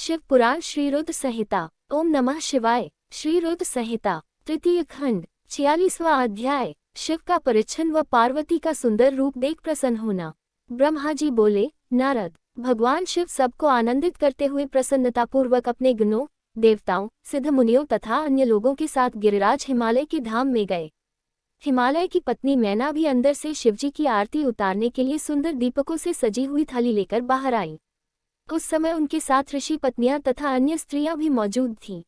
शिव पुराण श्री रुद्र संहिता। ओम नमः शिवाय। श्री रुद्र संहिता तृतीय खंड 46वां अध्याय। शिव का परिच्छन व पार्वती का सुंदर रूप देख प्रसन्न होना। ब्रह्मा जी बोले, नारद, भगवान शिव सबको आनंदित करते हुए प्रसन्नतापूर्वक अपने गणों, देवताओं, सिद्ध मुनियों तथा अन्य लोगों के साथ गिरिराज हिमालय के धाम में गए। हिमालय की पत्नी मैना भी अंदर से शिवजी की आरती उतारने के लिए सुंदर दीपकों से सजी हुई थाली लेकर बाहर आई। उस समय उनके साथ ऋषि पत्नियां तथा अन्य स्त्रियां भी मौजूद थीं।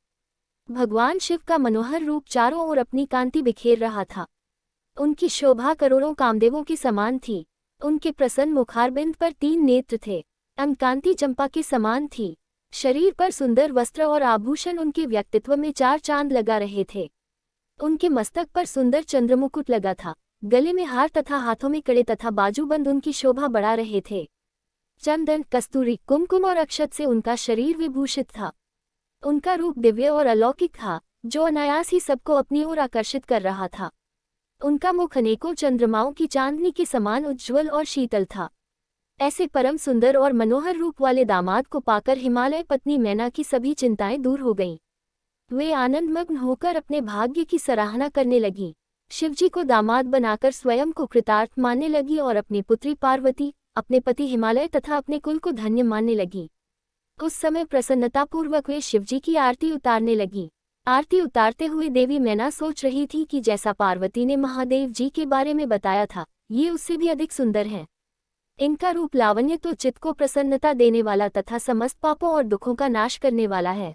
भगवान शिव का मनोहर रूप चारों ओर अपनी कांति बिखेर रहा था। उनकी शोभा करोड़ों कामदेवों की समान थी। उनके प्रसन्न मुखारबिंद पर 3 नेत्र थे। अंगकांति चंपा के समान थी। शरीर पर सुंदर वस्त्र और आभूषण उनके व्यक्तित्व में 4 चांद लगा रहे थे। उनके मस्तक पर सुंदर चंद्रमुकुट लगा था। गले में हार तथा हाथों में कड़े तथा बाजूबंद उनकी शोभा बढ़ा रहे थे। चंदन, कस्तूरी, कुमकुम और अक्षत से उनका शरीर विभूषित था। उनका रूप दिव्य और अलौकिक था, जो अनायास ही सबको अपनी ओर आकर्षित कर रहा था। उनका मुख अनेकों चंद्रमाओं की चांदनी के समान उज्ज्वल और शीतल था। ऐसे परम सुंदर और मनोहर रूप वाले दामाद को पाकर हिमालय पत्नी मैना की सभी चिंताएं दूर हो गईं। वे आनंदमग्न होकर अपने भाग्य की सराहना करने लगी। शिवजी को दामाद बनाकर स्वयं को कृतार्थ मानने लगी और अपनी पुत्री पार्वती, अपने पति हिमालय तथा अपने कुल को धन्य मानने लगी। उस समय प्रसन्नतापूर्वक वे शिवजी की आरती उतारने लगी। आरती उतारते हुए देवी मैना सोच रही थी कि जैसा पार्वती ने महादेव जी के बारे में बताया था, ये उससे भी अधिक सुंदर हैं। इनका रूप लावण्य तो चित्त को प्रसन्नता देने वाला तथा समस्त पापों और दुखों का नाश करने वाला है।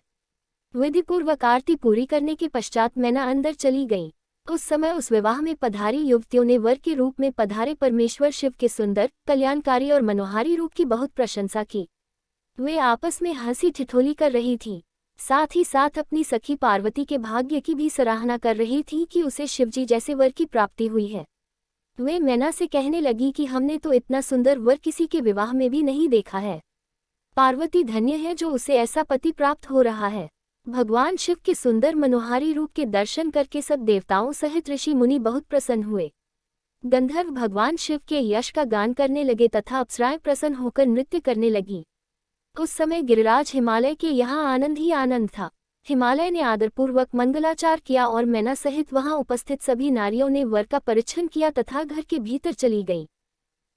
विधिपूर्वक आरती पूरी करने के पश्चात मैना अंदर चली गई। उस समय उस विवाह में पधारी युवतियों ने वर के रूप में पधारे परमेश्वर शिव के सुंदर, कल्याणकारी और मनोहारी रूप की बहुत प्रशंसा की। वे आपस में हंसी ठिठोली कर रही थीं। साथ ही साथ अपनी सखी पार्वती के भाग्य की भी सराहना कर रही थी कि उसे शिवजी जैसे वर की प्राप्ति हुई है। वे मैना से कहने लगी कि हमने तो इतना सुंदर वर किसी के विवाह में भी नहीं देखा है। पार्वती धन्य है जो उसे ऐसा पति प्राप्त हो रहा है। भगवान शिव के सुंदर मनोहारी रूप के दर्शन करके सब देवताओं सहित ऋषि मुनि बहुत प्रसन्न हुए। गंधर्व भगवान शिव के यश का गान करने लगे तथा अप्सराएं प्रसन्न होकर नृत्य करने लगी। उस समय गिरिराज हिमालय के यहाँ आनंद ही आनंद था। हिमालय ने आदरपूर्वक मंगलाचार किया और मैना सहित वहां उपस्थित सभी नारियों ने वर का परिच्छन किया तथा घर के भीतर चली गईं।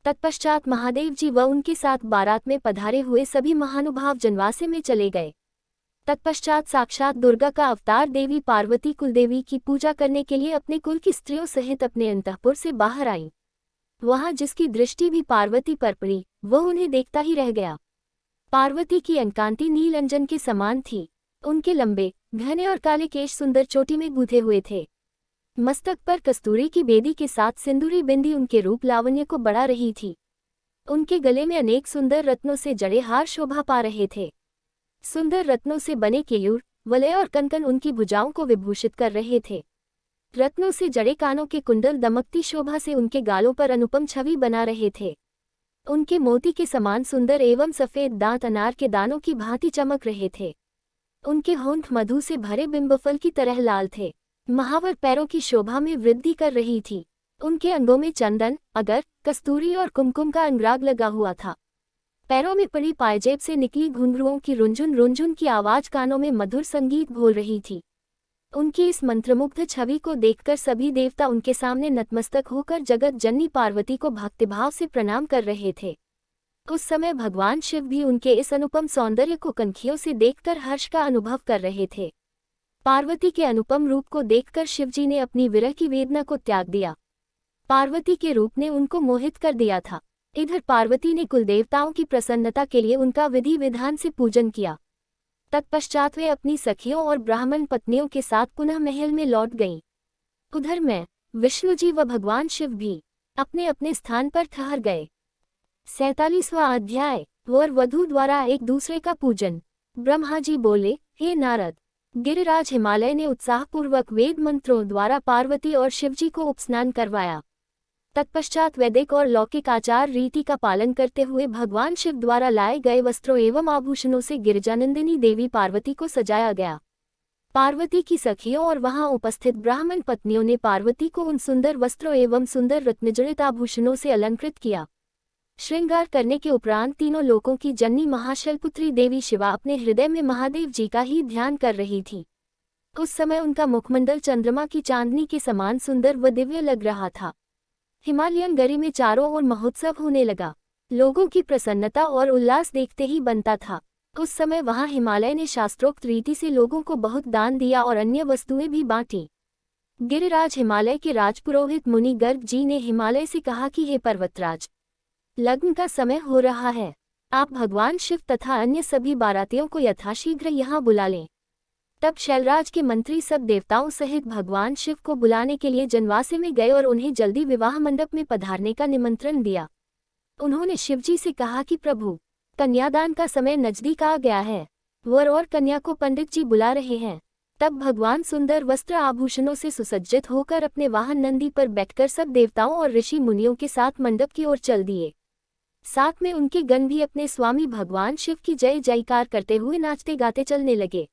तत्पश्चात महादेव जी व उनके साथ बारात में पधारे हुए सभी महानुभाव जनवासे में चले गए। तत्पश्चात साक्षात दुर्गा का अवतार देवी पार्वती कुलदेवी की पूजा करने के लिए अपने कुल की स्त्रियों सहित अपने अंतःपुर से बाहर आईं। वहां जिसकी दृष्टि भी पार्वती पर पड़ी, वह उन्हें देखता ही रह गया। पार्वती की अंकांति नील अंजन के समान थी। उनके लंबे, घने और काले केश सुंदर चोटी में गूंथे हुए थे। मस्तक पर कस्तूरी की बेदी के साथ सिंदूरी बिंदी उनके रूप लावण्य को बढ़ा रही थी। उनके गले में अनेक सुंदर रत्नों से जड़े हार शोभा पा रहे थे। सुंदर रत्नों से बने केयूर, वलय और कनकन उनकी भुजाओं को विभूषित कर रहे थे। रत्नों से जड़े कानों के कुंडल दमकती शोभा से उनके गालों पर अनुपम छवि बना रहे थे। उनके मोती के समान सुंदर एवं सफेद दांत अनार के दानों की भांति चमक रहे थे। उनके होंठ मधु से भरे बिंबफल की तरह लाल थे। महावर पैरों की शोभा में वृद्धि कर रही थी। उनके अंगों में चंदन, अगर, कस्तूरी और कुमकुम का अनुराग लगा हुआ था। पैरों में पड़ी पायजेब से निकली घुंघरुओं की रुंझुन रुंझुन की आवाज कानों में मधुर संगीत घोल रही थी। उनकी इस मंत्रमुग्ध छवि को देखकर सभी देवता उनके सामने नतमस्तक होकर जगत जननी पार्वती को भक्तिभाव से प्रणाम कर रहे थे। उस समय भगवान शिव भी उनके इस अनुपम सौंदर्य को कनखियों से देखकर हर्ष का अनुभव कर रहे थे। पार्वती के अनुपम रूप को देखकर शिवजी ने अपनी विरह की वेदना को त्याग दिया। पार्वती के रूप ने उनको मोहित कर दिया था। इधर पार्वती ने कुल देवताओं की प्रसन्नता के लिए उनका विधि विधान से पूजन किया। तत्पश्चात वे अपनी सखियों और ब्राह्मण पत्नियों के साथ पुनः महल में लौट गईं। उधर मैं, विष्णुजी व भगवान शिव भी अपने अपने स्थान पर ठहर गए। 47वां अध्याय। वर वधू द्वारा एक दूसरे का पूजन। ब्रह्मा जी बोले, हे नारद, गिरिराज हिमालय ने उत्साहपूर्वक वेद मंत्रों द्वारा पार्वती और शिवजी को उपस्नान करवाया। तत्पश्चात वैदिक और लौकिक आचार रीति का पालन करते हुए भगवान शिव द्वारा लाए गए वस्त्रों एवं आभूषणों से गिरिजानंदिनी देवी पार्वती को सजाया गया। पार्वती की सखियों और वहां उपस्थित ब्राह्मण पत्नियों ने पार्वती को उन सुंदर वस्त्रों एवं सुंदर रत्नजड़ित आभूषणों से अलंकृत किया। श्रृंगार करने के उपरांत तीनों लोकों की जननी महाशैलपुत्री देवी शिवा अपने हृदय में महादेव जी का ही ध्यान कर रही थी। उस समय उनका मुखमंडल चंद्रमा की चांदनी के समान सुंदर व दिव्य लग रहा था। हिमालयन गरी में चारों ओर महोत्सव होने लगा। लोगों की प्रसन्नता और उल्लास देखते ही बनता था। उस समय वहां हिमालय ने शास्त्रोक्त रीति से लोगों को बहुत दान दिया और अन्य वस्तुएं भी बांटी। गिरिराज हिमालय के राजपुरोहित मुनि गर्ग जी ने हिमालय से कहा कि हे पर्वतराज, लग्न का समय हो रहा है। आप भगवान शिव तथा अन्य सभी बारातियों को यथाशीघ्र यहाँ बुला लें। तब शैलराज के मंत्री सब देवताओं सहित भगवान शिव को बुलाने के लिए जनवासे में गए और उन्हें जल्दी विवाह मंडप में पधारने का निमंत्रण दिया। उन्होंने शिवजी से कहा कि प्रभु, कन्यादान का समय नजदीक आ गया है। वर और कन्या को पंडित जी बुला रहे हैं। तब भगवान सुंदर वस्त्र आभूषणों से सुसज्जित होकर अपने वाहन नंदी पर बैठकर सब देवताओं और ऋषि मुनियों के साथ मंडप की ओर चल दिए। साथ में उनके गण भी अपने स्वामी भगवान शिव की जय जयकार करते हुए नाचते गाते चलने लगे।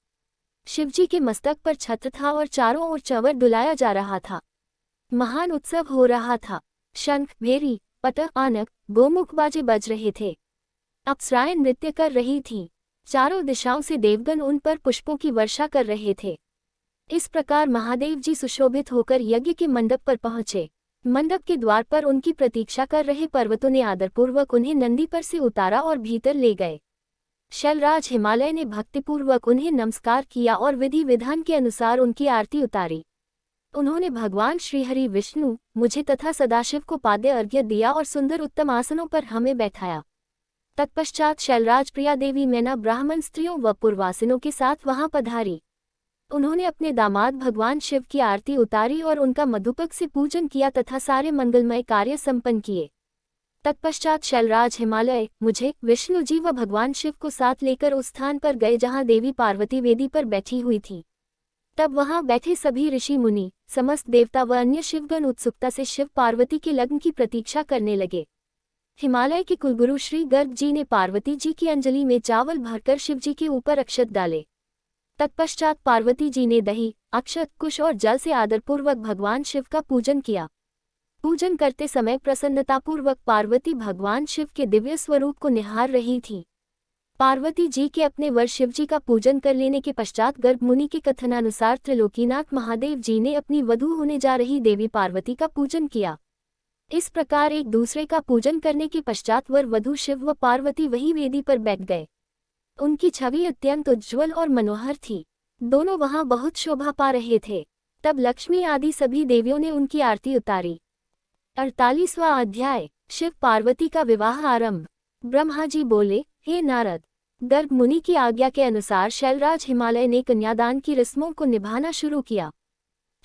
शिवजी के मस्तक पर छत्र था और चारों ओर चंवर डुलाया जा रहा था। महान उत्सव हो रहा था। शंख, भेरी, पट, आनक, गोमुख बाजे बज रहे थे। अप्सराएं नृत्य कर रही थीं। चारों दिशाओं से देवगण उन पर पुष्पों की वर्षा कर रहे थे। इस प्रकार महादेव जी सुशोभित होकर यज्ञ के मंडप पर पहुंचे। मंडप के द्वार पर उनकी प्रतीक्षा कर रहे पर्वतों ने आदरपूर्वक उन्हें नंदी पर से उतारा और भीतर ले गए। शैलराज हिमालय ने भक्तिपूर्वक उन्हें नमस्कार किया और विधि विधान के अनुसार उनकी आरती उतारी। उन्होंने भगवान श्रीहरि विष्णु, मुझे तथा सदाशिव को पाद्य अर्घ्य दिया और सुंदर उत्तम आसनों पर हमें बैठाया। तत्पश्चात शैलराज प्रिया देवी मैना ब्राह्मण स्त्रियों व पूर्वासिनों के साथ वहां पधारी। उन्होंने अपने दामाद भगवान शिव की आरती उतारी और उनका मधुपक से पूजन किया तथा सारे मंगलमय कार्य संपन्न किए। तत्पश्चात शैलराज हिमालय, मुझे, विष्णु जी व भगवान शिव को साथ लेकर उस स्थान पर गए जहां देवी पार्वती वेदी पर बैठी हुई थी। तब वहां बैठे सभी ऋषि मुनि, समस्त देवता व अन्य शिवगण उत्सुकता से शिव पार्वती के लग्न की प्रतीक्षा करने लगे। हिमालय के कुलगुरु श्री गर्ग जी ने पार्वती जी की अंजलि में चावल भरकर शिवजी के ऊपर अक्षत डाले। तत्पश्चात पार्वती जी ने दही, अक्षत, कुश और जल से आदरपूर्वक भगवान शिव का पूजन किया। पूजन करते समय प्रसन्नतापूर्वक पार्वती भगवान शिव के दिव्य स्वरूप को निहार रही थी। पार्वती जी के अपने वर शिवजी का पूजन कर लेने के पश्चात गर्ग मुनि के कथनानुसार त्रिलोकीनाथ महादेव जी ने अपनी वधू होने जा रही देवी पार्वती का पूजन किया। इस प्रकार एक दूसरे का पूजन करने के पश्चात वर वधू शिव व पार्वती वही वेदी पर बैठ गए। उनकी छवि अत्यंत उज्ज्वल और मनोहर थी। दोनों वहां बहुत शोभा पा रहे थे। तब लक्ष्मी आदि सभी देवियों ने उनकी आरती उतारी। 48वां अध्याय। शिव पार्वती का विवाह आरंभ। ब्रह्मा जी बोले, हे नारद, गर्ग मुनि की आज्ञा के अनुसार शैलराज हिमालय ने कन्यादान की रस्मों को निभाना शुरू किया।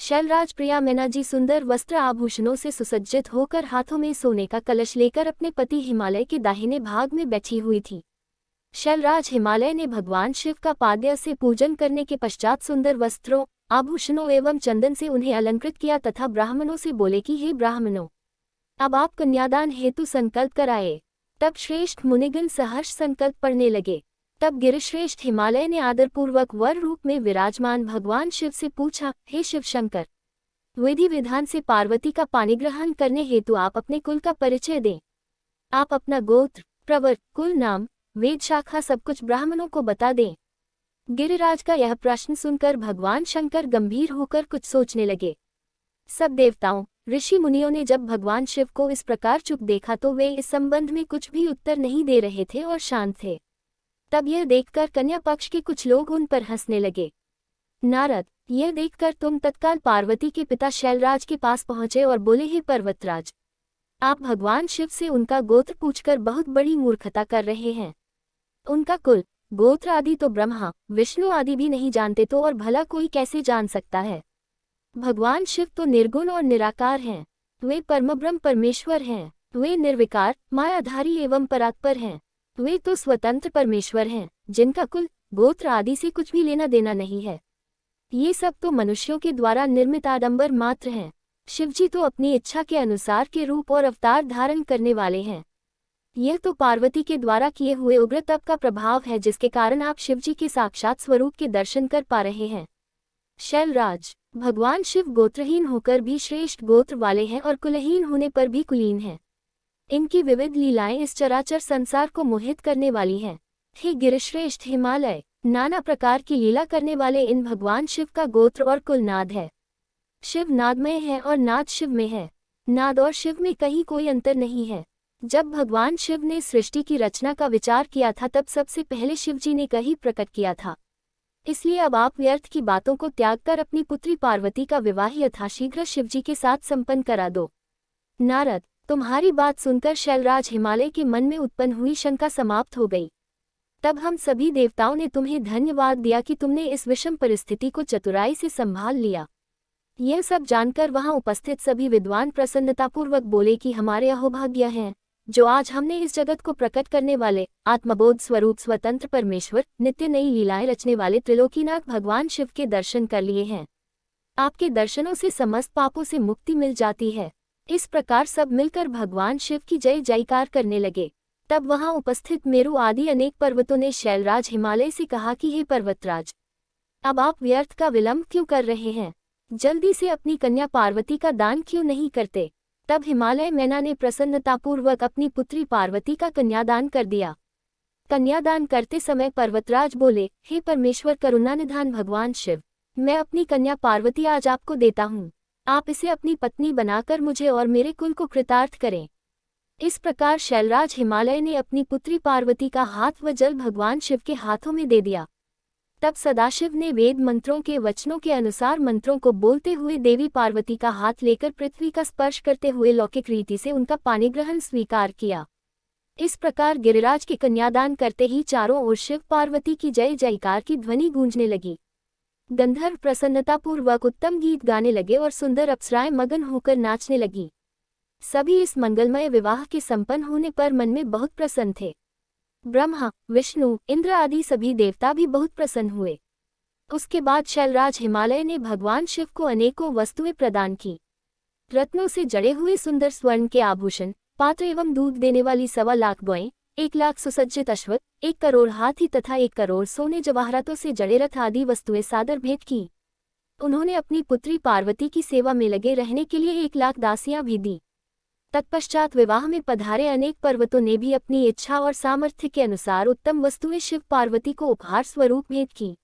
शैलराज प्रिया मैना जी सुंदर वस्त्र आभूषणों से सुसज्जित होकर हाथों में सोने का कलश लेकर अपने पति हिमालय के दाहिने भाग में बैठी हुई थी। शैलराज हिमालय ने भगवान शिव का पाद्य से पूजन करने के पश्चात सुंदर वस्त्रों, आभूषणों एवं चंदन से उन्हें अलंकृत किया तथा ब्राह्मणों से बोले कि हे ब्राह्मणों, अब आप कन्यादान हेतु संकल्प कराए। तब श्रेष्ठ मुनिगण सहर्ष संकल्प पढ़ने लगे। तब गिरिश्रेष्ठ हिमालय ने आदरपूर्वक वर रूप में विराजमान भगवान शिव से पूछा, हे शिव शंकर, विधि विधान से पार्वती का पाणिग्रहण करने हेतु आप अपने कुल का परिचय दें। आप अपना गोत्र, प्रवर, कुल नाम, वेद शाखा सब कुछ ब्राह्मणों को बता दें। गिरिराज का यह प्रश्न सुनकर भगवान शंकर गंभीर होकर कुछ सोचने लगे। सब देवताओं, ऋषि मुनियों ने जब भगवान शिव को इस प्रकार चुप देखा तो वे इस संबंध में कुछ भी उत्तर नहीं दे रहे थे और शांत थे। तब यह देखकर कन्या पक्ष के कुछ लोग उन पर हंसने लगे। नारद, यह देखकर तुम तत्काल पार्वती के पिता शैलराज के पास पहुंचे और बोले, हे पर्वतराज, आप भगवान शिव से उनका गोत्र पूछकर बहुत बड़ी मूर्खता कर रहे हैं। उनका कुल, गोत्र आदि तो ब्रह्मा, विष्णु आदि भी नहीं जानते तो और भला कोई कैसे जान सकता है। भगवान शिव तो निर्गुण और निराकार हैं। वे परमब्रह्म परमेश्वर हैं। वे निर्विकार, मायाधारी एवं परात्पर हैं। वे तो स्वतंत्र परमेश्वर हैं, जिनका कुल, गोत्र आदि से कुछ भी लेना देना नहीं है। ये सब तो मनुष्यों के द्वारा निर्मित आडंबर मात्र हैं। शिवजी तो अपनी इच्छा के अनुसार के रूप और अवतार धारण करने वाले हैं। यह तो पार्वती के द्वारा किए हुए उग्र तप का प्रभाव है, जिसके कारण आप शिवजी के साक्षात स्वरूप के दर्शन कर पा रहे हैं। शैलराज, भगवान शिव गोत्रहीन होकर भी श्रेष्ठ गोत्र वाले हैं और कुलहीन होने पर भी कुलीन हैं। इनकी विविध लीलाएं इस चराचर संसार को मोहित करने वाली हैं। हे गिरिश्रेष्ठ हिमालय, नाना प्रकार की लीला करने वाले इन भगवान शिव का गोत्र और कुल नाद है। शिव नादमय है और नाद शिव में है। नाद और शिव में कहीं कोई अंतर नहीं है। जब भगवान शिव ने सृष्टि की रचना का विचार किया था तब सबसे पहले शिवजी ने कहीं प्रकट किया था। इसलिए अब आप व्यर्थ की बातों को त्याग कर अपनी पुत्री पार्वती का विवाह यथाशीघ्र शिवजी के साथ संपन्न करा दो। नारद, तुम्हारी बात सुनकर शैलराज हिमालय के मन में उत्पन्न हुई शंका समाप्त हो गई। तब हम सभी देवताओं ने तुम्हें धन्यवाद दिया कि तुमने इस विषम परिस्थिति को चतुराई से संभाल लिया। यह सब जानकर वहां उपस्थित सभी विद्वान प्रसन्नतापूर्वक बोले कि हमारे अहोभाग्य हैं, जो आज हमने इस जगत को प्रकट करने वाले आत्मबोध स्वरूप स्वतंत्र परमेश्वर नित्य नई लीलाएं रचने वाले त्रिलोकीनाथ भगवान शिव के दर्शन कर लिए हैं। आपके दर्शनों से समस्त पापों से मुक्ति मिल जाती है। इस प्रकार सब मिलकर भगवान शिव की जय जयकार करने लगे। तब वहां उपस्थित मेरु आदि अनेक पर्वतों ने शैलराज हिमालय से कहा कि हे पर्वतराज, अब आप व्यर्थ का विलंब क्यों कर रहे हैं? जल्दी से अपनी कन्या पार्वती का दान क्यों नहीं करते? तब हिमालय मैना ने प्रसन्नतापूर्वक अपनी पुत्री पार्वती का कन्यादान कर दिया। कन्यादान करते समय पर्वतराज बोले, हे परमेश्वर करुणानिधान भगवान शिव, मैं अपनी कन्या पार्वती आज आपको देता हूँ। आप इसे अपनी पत्नी बनाकर मुझे और मेरे कुल को कृतार्थ करें। इस प्रकार शैलराज हिमालय ने अपनी पुत्री पार्वती का हाथ व जल भगवान शिव के हाथों में दे दिया। तब सदाशिव ने वेद मंत्रों के वचनों के अनुसार मंत्रों को बोलते हुए देवी पार्वती का हाथ लेकर पृथ्वी का स्पर्श करते हुए लौकिक रीति से उनका पाणिग्रहण स्वीकार किया। इस प्रकार गिरिराज के कन्यादान करते ही चारों ओर शिव पार्वती की जय जयकार की ध्वनि गूंजने लगी। गंधर्व प्रसन्नतापूर्वक उत्तम गीत गाने लगे और सुंदर अप्सराएं मगन होकर नाचने लगी। सभी इस मंगलमय विवाह के संपन्न होने पर मन में बहुत प्रसन्न थे। ब्रह्मा, विष्णु, इंद्र आदि सभी देवता भी बहुत प्रसन्न हुए। उसके बाद शैलराज हिमालय ने भगवान शिव को अनेकों वस्तुएं प्रदान की। रत्नों से जड़े हुए सुंदर स्वर्ण के आभूषण, पात्र एवं दूध देने वाली 1.25 लाख गौएं, 1 लाख सुसज्जित अश्व, 1 करोड़ हाथी तथा 1 करोड़ सोने जवाहरातों से जड़े रथ आदि वस्तुएं सादर भेंट की। उन्होंने अपनी पुत्री पार्वती की सेवा में लगे रहने के लिए 1 लाख दासियां भी दी। तत्पश्चात विवाह में पधारे अनेक पर्वतों ने भी अपनी इच्छा और सामर्थ्य के अनुसार उत्तम वस्तुएं शिव पार्वती को उपहार स्वरूप भेंट की।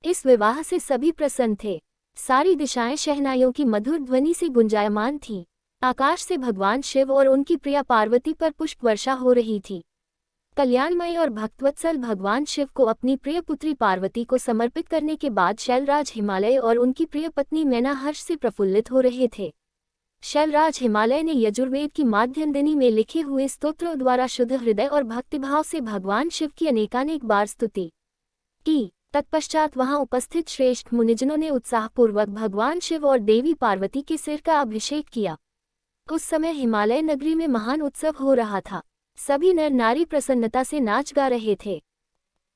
इस विवाह से सभी प्रसन्न थे। सारी दिशाएं शहनाइयों की मधुर ध्वनि से गुंजायमान थीं। आकाश से भगवान शिव और उनकी प्रिया पार्वती पर पुष्प वर्षा हो रही थी। कल्याणमय और भक्तवत्सल भगवान शिव को अपनी प्रिय पुत्री पार्वती को समर्पित करने के बाद शैलराज हिमालय और उनकी प्रिय पत्नी मैना हर्ष से प्रफुल्लित हो रहे थे। शैलराज हिमालय ने यजुर्वेद की माध्यन्दिनी में लिखे हुए स्तोत्रों द्वारा शुद्ध हृदय और भक्तिभाव से भगवान शिव की अनेकानेक बार स्तुति की। तत्पश्चात वहां उपस्थित श्रेष्ठ मुनिजनों ने उत्साहपूर्वक भगवान शिव और देवी पार्वती के सिर का अभिषेक किया। उस समय हिमालय नगरी में महान उत्सव हो रहा था। सभी नर नारी प्रसन्नता से नाच गा रहे थे।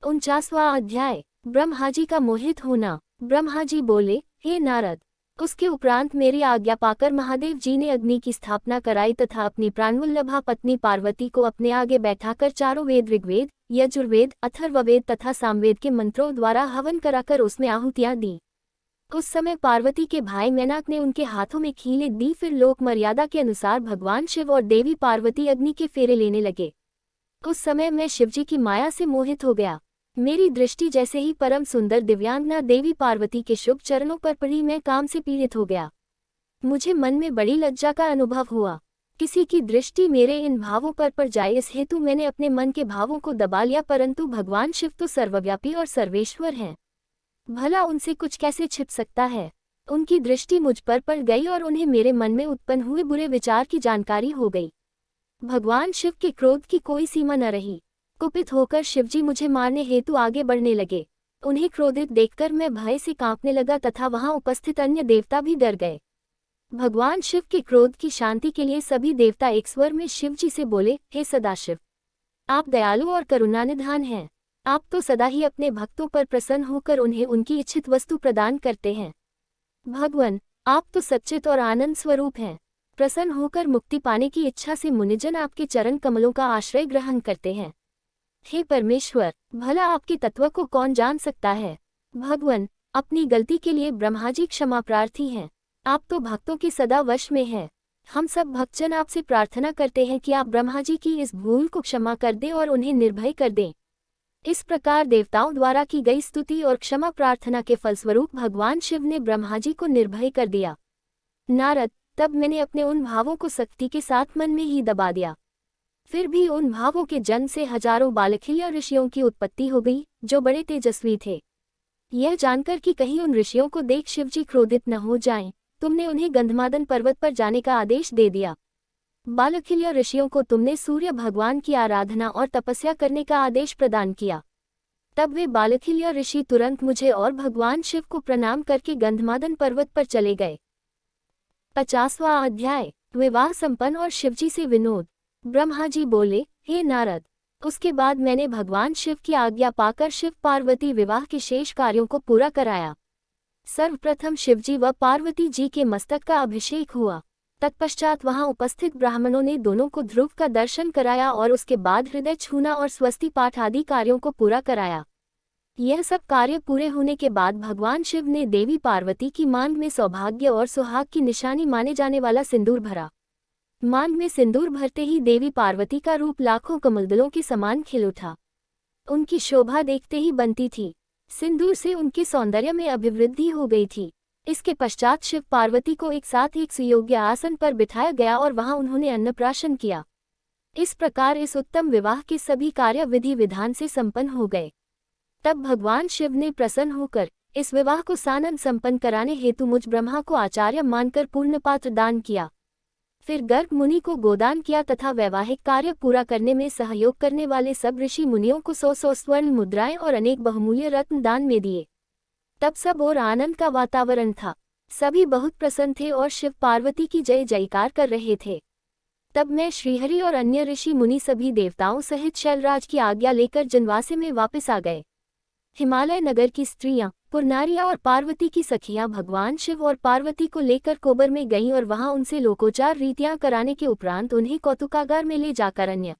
49वां अध्याय, ब्रह्माजी का मोहित होना। ब्रह्माजी बोले, हे नारद, उसके उपरांत मेरी आज्ञा पाकर महादेव जी ने अग्नि की स्थापना कराई तथा अपनी प्राणवल्लभा पत्नी पार्वती को अपने आगे बैठाकर चारों वेद ऋग्वेद, यजुर्वेद, अथर्ववेद तथा सामवेद के मंत्रों द्वारा हवन कराकर उसमें आहुतियां दी। उस समय पार्वती के भाई मैनाक ने उनके हाथों में खीलें दी। फिर लोक मर्यादा के अनुसार भगवान शिव और देवी पार्वती अग्नि के फेरे लेने लगे। उस समय मैं शिवजी की माया से मोहित हो गया। मेरी दृष्टि जैसे ही परम सुंदर दिव्यांगना देवी पार्वती के शुभ चरणों पर पड़ी, मैं काम से पीड़ित हो गया। मुझे मन में बड़ी लज्जा का अनुभव हुआ। किसी की दृष्टि मेरे इन भावों पर पड़ जाए, इस हेतु मैंने अपने मन के भावों को दबा लिया, परंतु भगवान शिव तो सर्वव्यापी और सर्वेश्वर हैं। भला उनसे कुछ कैसे छिप सकता है। उनकी दृष्टि मुझ पर पड़ गई और उन्हें मेरे मन में उत्पन्न हुए बुरे विचार की जानकारी हो गई। भगवान शिव के क्रोध की कोई सीमा न रही। कुपित होकर शिवजी मुझे मारने हेतु आगे बढ़ने लगे। उन्हें क्रोधित देखकर मैं भय से कांपने लगा तथा वहां उपस्थित अन्य देवता भी डर गए। भगवान शिव के क्रोध की शांति के लिए सभी देवता एक स्वर में शिवजी से बोले, हे सदाशिव, आप दयालु और करुणानिधान हैं। आप तो सदा ही अपने भक्तों पर प्रसन्न होकर उन्हें उनकी इच्छित वस्तु प्रदान करते हैं। भगवान, आप तो सच्चित और आनंद स्वरूप हैं। प्रसन्न होकर मुक्ति पाने की इच्छा से मुनिजन आपके चरण कमलों का आश्रय ग्रहण करते हैं। हे परमेश्वर, भला आपके तत्व को कौन जान सकता है। भगवान, अपनी गलती के लिए ब्रह्माजी क्षमा प्रार्थी हैं। आप तो भक्तों के सदा वश में हैं। हम सब भक्तजन आपसे प्रार्थना करते हैं कि आप ब्रह्मा जी की इस भूल को क्षमा कर दें और उन्हें निर्भय कर दें। इस प्रकार देवताओं द्वारा की गई स्तुति और क्षमा प्रार्थना के फलस्वरूप भगवान शिव ने ब्रह्मा जी को निर्भय कर दिया। नारद, तब मैंने अपने उन भावों को सख्ती के साथ मन में ही दबा दिया। फिर भी उन भावों के जन्म से हजारों बालखिल्य ऋषियों की उत्पत्ति हो गई, जो बड़े तेजस्वी थे। यह जानकर कि कहीं उन ऋषियों को देख शिवजी क्रोधित न हो जाएं, तुमने उन्हें गंधमादन पर्वत पर जाने का आदेश दे दिया। बालखिल्य ऋषियों को तुमने सूर्य भगवान की आराधना और तपस्या करने का आदेश प्रदान किया। तब वे बालखिल्य ऋषि तुरंत मुझे और भगवान शिव को प्रणाम करके गंधमादन पर्वत पर चले गए। 50वां अध्याय, विवाह संपन्न और शिवजी से विनोद। ब्रह्मा जी बोले, हे नारद, उसके बाद मैंने भगवान शिव की आज्ञा पाकर शिव पार्वती विवाह के शेष कार्यों को पूरा कराया। सर्वप्रथम शिवजी व पार्वती जी के मस्तक का अभिषेक हुआ। तत्पश्चात वहां उपस्थित ब्राह्मणों ने दोनों को ध्रुव का दर्शन कराया और उसके बाद हृदय छूना और स्वस्ति पाठ आदि कार्यों को पूरा कराया। यह सब कार्य पूरे होने के बाद भगवान शिव ने देवी पार्वती की मांग में सौभाग्य और सुहाग की निशानी माने जाने वाला सिंदूर भरा। मांग में सिंदूर भरते ही देवी पार्वती का रूप लाखों कमलदलों के समान खिल उठा। उनकी शोभा देखते ही बनती थी। सिंदूर से उनके सौंदर्य में अभिवृद्धि हो गई थी। इसके पश्चात शिव पार्वती को एक साथ एक सुयोग्य आसन पर बिठाया गया और वहां उन्होंने अन्नप्राशन किया। इस प्रकार इस उत्तम विवाह के सभी कार्य विधि विधान से संपन्न हो गए। तब भगवान शिव ने प्रसन्न होकर इस विवाह को सानंद संपन्न कराने हेतु मुझ ब्रह्मा को आचार्य मानकर पूर्ण पात्र दान किया। फिर गर्ग मुनि को गोदान किया तथा वैवाहिक कार्य पूरा करने में सहयोग करने वाले सब ऋषि मुनियों को 100 स्वर्ण मुद्राएं और अनेक बहुमूल्य रत्न दान में दिए। तब सब और आनंद का वातावरण था। सभी बहुत प्रसन्न थे और शिव पार्वती की जय जयकार कर रहे थे। तब मैं श्रीहरि और अन्य ऋषि मुनि सभी देवताओं सहित शैलराज की आज्ञा लेकर जनवासे में वापस आ गए। हिमालय नगर की स्त्रियां, पुरनारियां और पार्वती की सखियां भगवान शिव और पार्वती को लेकर कोबर में गईं और वहां उनसे लोकोचार रीतियां कराने के उपरांत उन्हें कौतुकागार में ले जाकर अन्य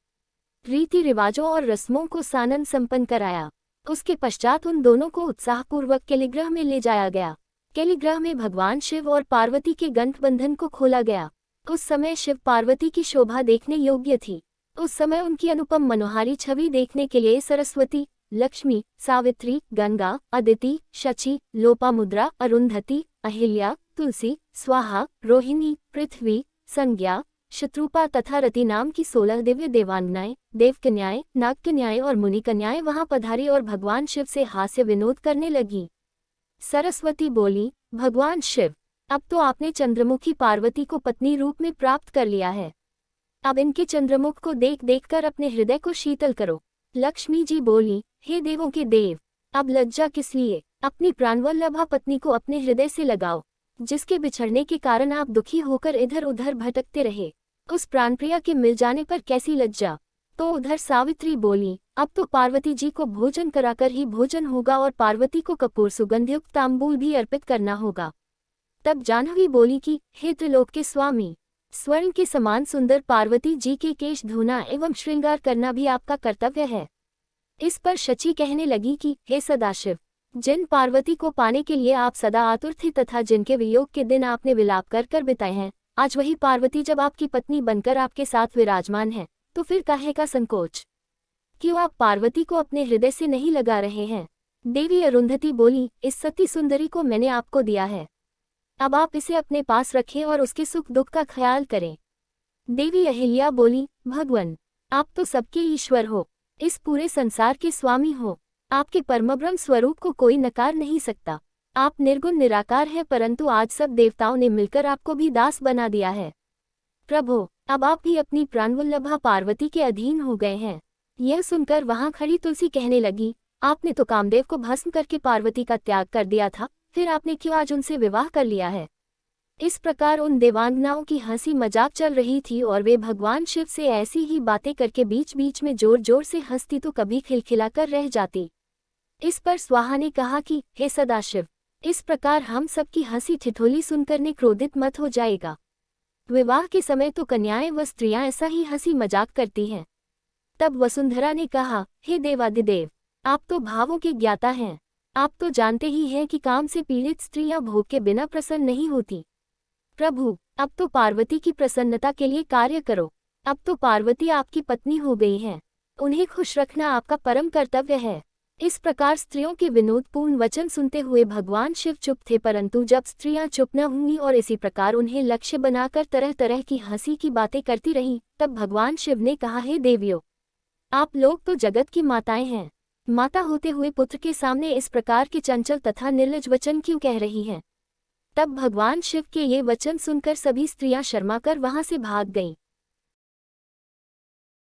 रीति रिवाजों और रस्मों को सानंद संपन्न कराया। उसके पश्चात उन दोनों को उत्साहपूर्वक केलिगृह में ले जाया गया। केलिगृह में भगवान शिव और पार्वती के गंठबंधन को खोला गया। उस समय शिव पार्वती की शोभा देखने योग्य थी। उस समय उनकी अनुपम मनोहारी छवि देखने के लिए सरस्वती, लक्ष्मी, सावित्री, गंगा, अदिति, शची, लोपामुद्रा, अरुंधति, अहिल्या, तुलसी, स्वाहा, रोहिणी, पृथ्वी, संज्ञा, शत्रुपा तथा रति नाम की 16 दिव्य देवांगनाएं, देवकन्याएं, नागकन्याएं और मुनिकन्याएं वहां पधारी और भगवान शिव से हास्य विनोद करने लगी। सरस्वती बोली, भगवान शिव, अब तो आपने चंद्रमुखी पार्वती को पत्नी रूप में प्राप्त कर लिया है। अब इनके चंद्रमुख को देख देखकर अपने हृदय को शीतल करो। लक्ष्मी जी बोली, हे देवों के देव, अब लज्जा किस लिए? अपनी प्राणवल्लभा पत्नी को अपने हृदय से लगाओ, जिसके बिछड़ने के कारण आप दुखी होकर इधर उधर भटकते रहे। उस प्राणप्रिया के मिल जाने पर कैसी लज्जा। तो उधर सावित्री बोली, अब तो पार्वती जी को भोजन कराकर ही भोजन होगा और पार्वती को कपूर सुगंधयुक्त तांबूल भी अर्पित करना होगा। तब जाह्नवी बोली कि हे त्रिलोक के स्वामी, स्वर्ण के समान सुंदर पार्वती जी के केश धोना एवं श्रृंगार करना भी आपका कर्तव्य है। इस पर शची कहने लगी कि हे सदाशिव, जिन पार्वती को पाने के लिए आप सदा आतुर थे तथा जिनके वियोग के दिन आपने विलाप कर कर बिताए हैं, आज वही पार्वती जब आपकी पत्नी बनकर आपके साथ विराजमान है, तो फिर काहे का संकोच? क्यों आप पार्वती को अपने हृदय से नहीं लगा रहे हैं? देवी अरुंधति बोली, इस सती सुंदरी को मैंने आपको दिया है, अब आप इसे अपने पास रखें और उसके सुख दुख का ख्याल करें। देवी अहिल्या बोली, भगवान, आप तो सबके ईश्वर हो, इस पूरे संसार के स्वामी हो। आपके परमब्रह्म स्वरूप को कोई नकार नहीं सकता। आप निर्गुण निराकार हैं, परंतु आज सब देवताओं ने मिलकर आपको भी दास बना दिया है। प्रभो, अब आप भी अपनी प्राणवल्लभा पार्वती के अधीन हो गए हैं। यह सुनकर वहां खड़ी तुलसी कहने लगी, आपने तो कामदेव को भस्म करके पार्वती का त्याग कर दिया था, फिर आपने क्यों आज उनसे विवाह कर लिया है? इस प्रकार उन देवांगनाओं की हंसी मजाक चल रही थी और वे भगवान शिव से ऐसी ही बातें करके बीच बीच में जोर जोर से हंसती तो कभी खिलखिला कर रह जाती। इस पर स्वाहा ने कहा कि हे सदाशिव, इस प्रकार हम सबकी हंसी ठिठोली सुनकर ने क्रोधित मत हो जाएगा। विवाह के समय तो कन्याएं व स्त्रियां ऐसा ही हंसी मजाक करती हैं। तब वसुंधरा ने कहा, हे देवादिदेव, आप तो भावों के ज्ञाता हैं। आप तो जानते ही हैं कि काम से पीड़ित स्त्रियां भोग के बिना प्रसन्न नहीं होती। प्रभु, अब तो पार्वती की प्रसन्नता के लिए कार्य करो। अब तो पार्वती आपकी पत्नी हो गई हैं। उन्हें खुश रखना आपका परम कर्तव्य है। इस प्रकार स्त्रियों के विनोदपूर्ण वचन सुनते हुए भगवान शिव चुप थे, परंतु जब स्त्रियां चुप न हुईं और इसी प्रकार उन्हें लक्ष्य बनाकर तरह तरह की हंसी की बातें करती रहीं, तब भगवान शिव ने कहा, हे देवियों, आप लोग तो जगत की माताएं हैं। माता होते हुए पुत्र के सामने इस प्रकार के चंचल तथा निर्लज वचन क्यों कह रही हैं? तब भगवान शिव के ये वचन सुनकर सभी स्त्रियां शर्माकर वहां से भाग गईं।